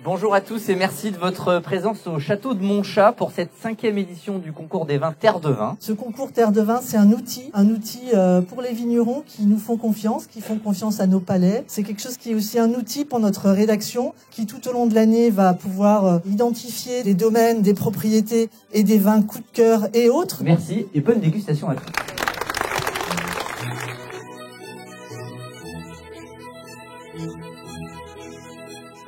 Bonjour à tous et merci de votre présence au château de Montchat pour cette 5e édition du concours des vins Terre de Vin. Ce concours Terre de Vin, c'est un outil pour les vignerons qui nous font confiance, qui font confiance à nos palais. C'est quelque chose qui est aussi un outil pour notre rédaction qui tout au long de l'année va pouvoir identifier des domaines, des propriétés et des vins coup de cœur et autres. Merci et bonne dégustation à tous.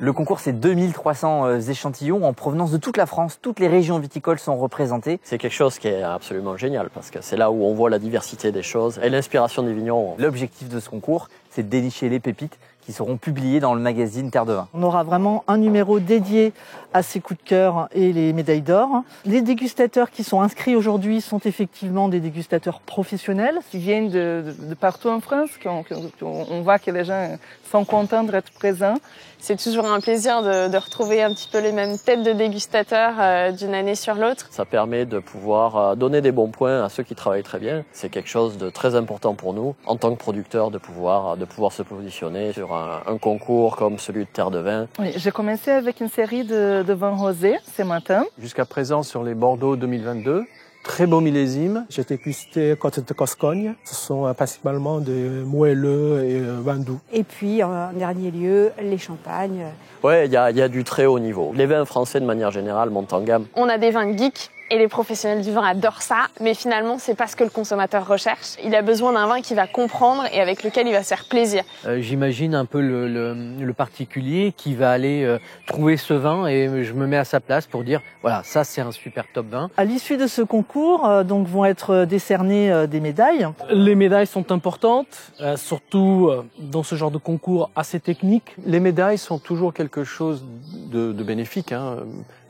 Le concours, c'est 2300 échantillons en provenance de toute la France. Toutes les régions viticoles sont représentées. C'est quelque chose qui est absolument génial parce que c'est là où on voit la diversité des choses et l'inspiration des vignerons. L'objectif de ce concours, c'est de dénicher les pépites qui seront publiées dans le magazine Terre de Vin. On aura vraiment un numéro dédié à ces coups de cœur et les médailles d'or. Les dégustateurs qui sont inscrits aujourd'hui sont effectivement des dégustateurs professionnels. Qui viennent de partout en France, on voit que les gens sont contents d'être présents. C'est toujours un plaisir de retrouver un petit peu les mêmes têtes de dégustateurs d'une année sur l'autre. Ça permet de pouvoir donner des bons points à ceux qui travaillent très bien. C'est quelque chose de très important pour nous, en tant que producteurs, de pouvoir se positionner sur un concours comme celui de Terre de Vin. Oui, j'ai commencé avec une série de vins rosés ce matin. Jusqu'à présent sur les Bordeaux 2022. Très beau millésime. J'ai dégusté Côte de Gascogne. Ce sont principalement des moelleux et vins doux. Et puis, en dernier lieu, les champagnes. Ouais, il y a du très haut niveau. Les vins français, de manière générale, montent en gamme. On a des vins geeks. Et les professionnels du vin adorent ça, mais finalement, c'est pas ce que le consommateur recherche. Il a besoin d'un vin qu'il va comprendre et avec lequel il va se faire plaisir. J'imagine un peu le particulier qui va aller trouver ce vin et je me mets à sa place pour dire, voilà, ça c'est un super top vin. À l'issue de ce concours, donc vont être décernées des médailles. Les médailles sont importantes, surtout dans ce genre de concours assez technique. Les médailles sont toujours quelque chose de bénéfique, hein,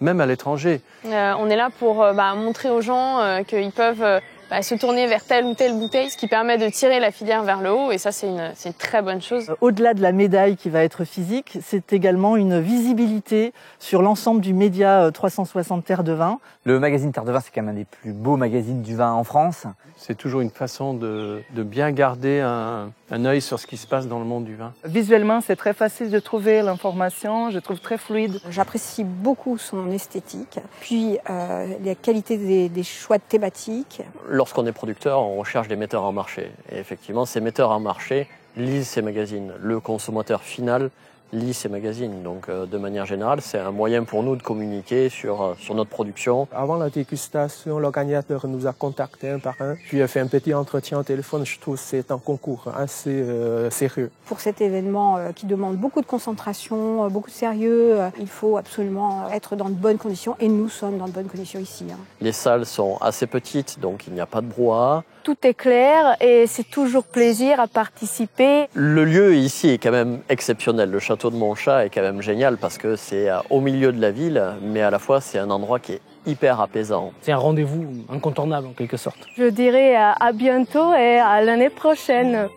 même à l'étranger. On est là pour montrer aux gens qu'ils peuvent se tourner vers telle ou telle bouteille, ce qui permet de tirer la filière vers le haut, et ça c'est une très bonne chose. Au-delà de la médaille qui va être physique, c'est également une visibilité sur l'ensemble du média 360 Terre de Vin. Le magazine Terre de Vin, c'est quand même un des plus beaux magazines du vin en France. C'est toujours une façon de bien garder un œil sur ce qui se passe dans le monde du vin. Visuellement, c'est très facile de trouver l'information, je trouve très fluide. J'apprécie beaucoup son esthétique, puis la qualité des choix de thématiques. Lorsqu'on est producteur, on recherche des metteurs en marché. Et effectivement, ces metteurs en marché lisent ces magazines. Le consommateur final lit ces magazines. Donc, de manière générale, c'est un moyen pour nous de communiquer sur notre production. Avant la dégustation, l'organisateur nous a contactés un par un. Puis a fait un petit entretien au téléphone. Je trouve que c'est un concours assez sérieux. Pour cet événement qui demande beaucoup de concentration, beaucoup de sérieux, il faut absolument être dans de bonnes conditions. Et nous sommes dans de bonnes conditions ici. Les salles sont assez petites, donc il n'y a pas de brouhaha. Tout est clair et c'est toujours plaisir à participer. Le lieu ici est quand même exceptionnel. Le château de Montchat est quand même génial parce que c'est au milieu de la ville, mais à la fois c'est un endroit qui est hyper apaisant. C'est un rendez-vous incontournable en quelque sorte. Je dirais à bientôt et à l'année prochaine.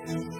Thank you.